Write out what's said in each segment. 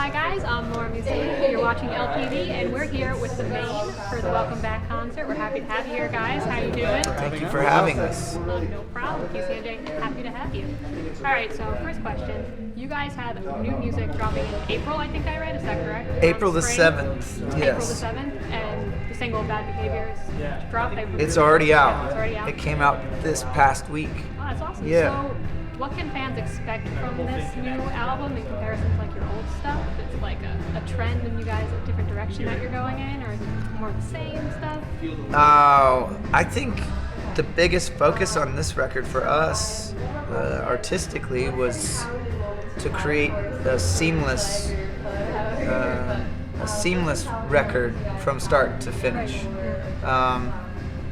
Hi guys, I'm Laura Muccilli. You're watching LPV, and we're here with the Maine for the Welcome Back concert. We're happy to have you here, guys. How you doing? Thank you for having us. No problem. TCNJ, happy to have you. All right, so first question. You guys have new music dropping in April, I think I read. Is that correct? April the 7th, yes. April the 7th, and the single Bad Behavior is dropped. It's already out. It's already out. It came out this past week. Oh, that's awesome. Yeah. So, what can fans expect from this new album in comparison to like your old stuff? It's like a trend in you guys, a different direction that you're going in, or is it more of the same stuff? I think the biggest focus on this record for us, artistically, was to create a seamless record from start to finish.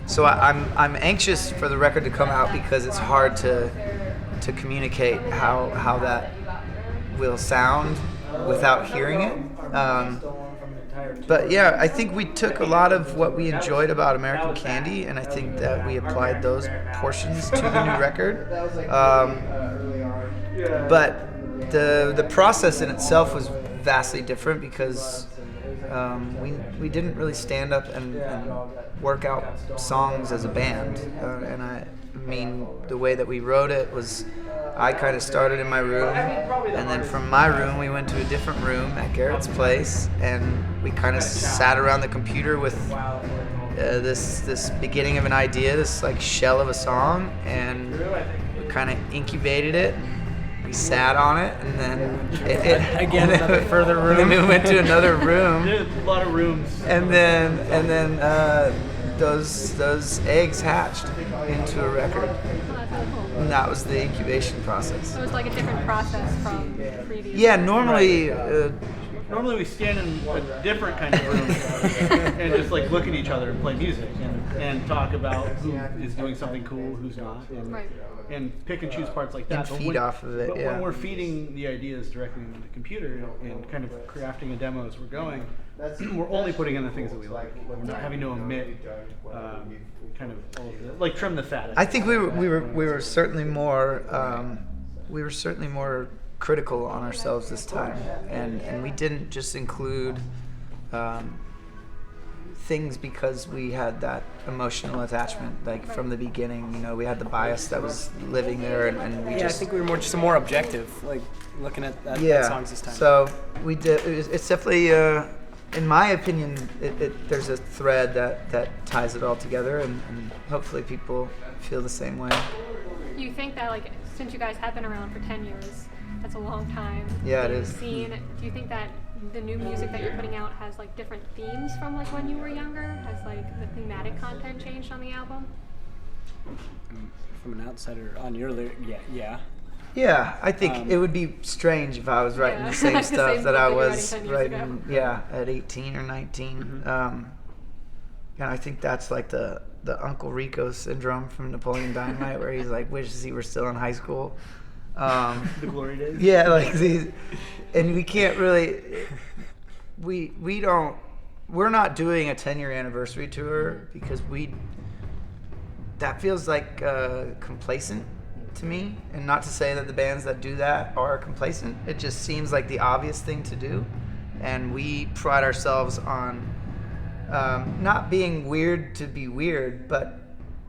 So I'm anxious for the record to come out because it's hard to communicate how that will sound without hearing it. But yeah, I think we took a lot of what we enjoyed about American Candy, and I think that we applied those portions to the new record. But the process in itself was vastly different because we didn't really stand up and work out songs as a band. And I mean, the way that we wrote it was, I kind of started in my room, and then from my room we went to a different room at Garrett's place, and we kind of sat around the computer with this beginning of an idea, this like shell of a song, and we kind of incubated it. We sat on it, and then again another further room. And then we went to another room. There's a lot of rooms. And then those eggs hatched into a record. Oh, that's really cool. And that was the incubation process. So it was like a different process from previous. Yeah, normally. Normally we stand in a different kind of room and just like look at each other and play music and talk about who is doing something cool, who's not, and pick and choose parts like that. And feed off of it. But yeah. when we're feeding the ideas directly into the computer and kind of crafting a demo as we're going, we're only putting in the things that we like. We're not having to omit kind of all of the, like trim the fat. I think we were certainly more critical on ourselves this time, and we didn't just include things because we had that emotional attachment, like from the beginning. You know, we had the bias that was living there, and we I think we were more objective, like looking at songs this time. So we did. It's definitely, in my opinion, there's a thread that ties it all together, and hopefully people feel the same way. Do you think that, like, since you guys have been around for 10 years, that's a long time. Yeah, it in the is. Scene. Do you think that the new music that you're putting out has like different themes from like when you were younger? Has like the thematic content changed on the album? From an outsider on your lyric, yeah. Yeah, I think it would be strange if I was writing the same stuff that I was writing, at 18 or 19. And I think that's like the Uncle Rico syndrome from Napoleon Dynamite, where he's like wishes he were still in high school. The glory days. Yeah, like these, and we can't really, we're not doing a 10-year anniversary tour because that feels like complacent to me, and not to say that the bands that do that are complacent. It just seems like the obvious thing to do, and we pride ourselves on not being weird to be weird, but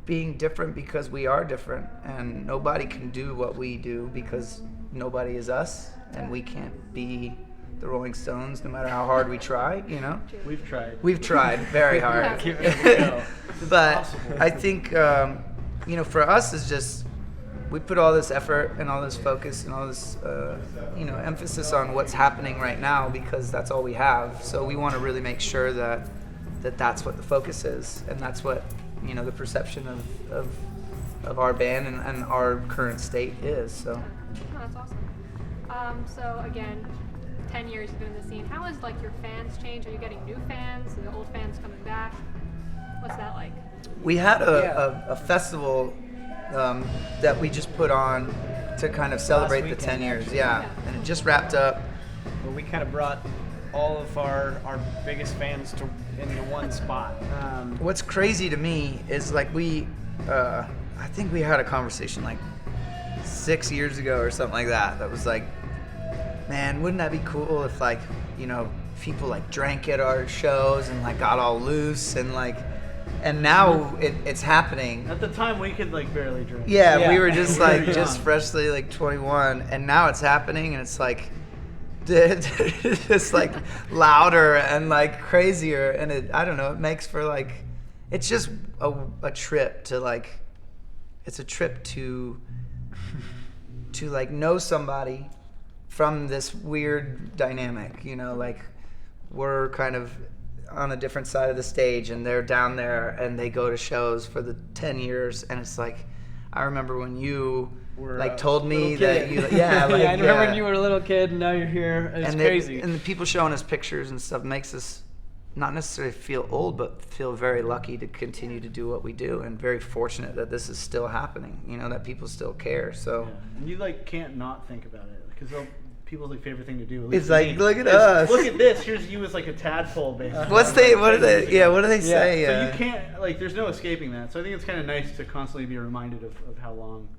being different because we are different, and nobody can do what we do because nobody is us, and we can't be the Rolling Stones no matter how hard we try, you know? We've tried very hard. But I think, for us it's just, we put all this effort and all this focus and all this, emphasis on what's happening right now because that's all we have. So we want to really make sure that that's what the focus is, and that's what, the perception of our band and our current state is. So. Oh, that's awesome. So again, 10 years you've been in the scene. How has like your fans changed? Are you getting new fans? Are the old fans coming back? What's that like? We had a festival that we just put on to kind of celebrate the 10 years. And it just wrapped up. Where we kind of brought all of our biggest fans into one spot. What's crazy to me is like I think we had a conversation like 6 years ago or something like that. That was like, man, wouldn't that be cool if like, you know, people like drank at our shows and like got all loose and like, and now it's happening. At the time, we could like barely drink. Yeah, we were just We were like young. just freshly like 21, and now it's happening, and it's like just like louder and like crazier, and I don't know, it makes for like, it's just a trip to like, it's a trip to like know somebody from this weird dynamic, you know, like we're kind of on a different side of the stage and they're down there and they go to shows for the 10 years, and it's like, I remember when you like told me that you, like, I remember when you were a little kid and now you're here. It's crazy. And the people showing us pictures and stuff makes us not necessarily feel old, but feel very lucky to continue to do what we do, and very fortunate that this is still happening, you know, that people still care. So And you like can't not think about it, because people's like favorite thing to do. At it's least like, me, look at is, us. Look at this. Here's you as like a tadpole, basically. What do they say? So you can't, like, there's no escaping that. So I think it's kind of nice to constantly be reminded of how long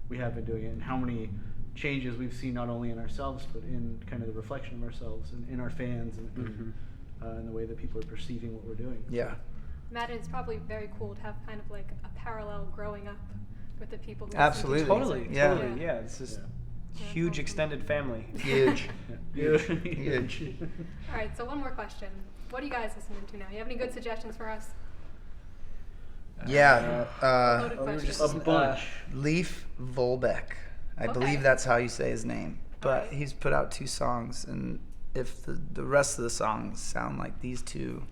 we have been doing it and how many changes we've seen, not only in ourselves, but in kind of the reflection of ourselves and in our fans and in the way that people are perceiving what we're doing. Yeah. Matt, it's probably very cool to have kind of like a parallel growing up with the people who Absolutely. listen to music. Totally. Yeah, it's just huge extended family. Huge. Huge. All right, so one more question. What are you guys listening to now? You have any good suggestions for us? Yeah. Loaded we were question. just A bunch. Leif Volbeck. I Okay. believe that's how you say his name. But Alright. he's put out 2 songs, and if the rest of the songs sound like these 2,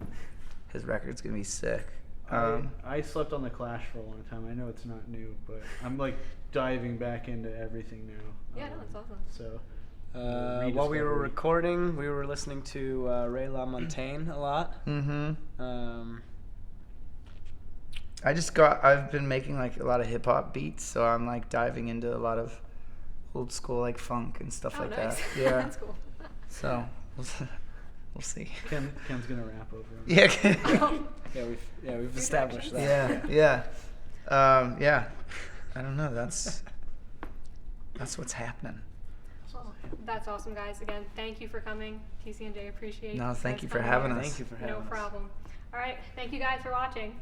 his record's gonna be sick. I slept on The Clash for a long time. I know it's not new, but I'm like diving back into everything now. Yeah, no, it's awesome. So While we were rediscovery. recording, we were listening to Ray LaMontagne a lot. Mm-hmm. I've been making like a lot of hip hop beats, so I'm like diving into a lot of old school like funk and stuff Oh, like nice. that. Yeah. That's cool. So we'll see. Ken's gonna rap over him. Yeah. We've established that. Yeah. I don't know. That's what's happening. Well, that's awesome, guys. Again, thank you for coming. TCNJ appreciate No, thank guys you for coming having here. us. Thank you for having No us. problem. All right, thank you guys for watching.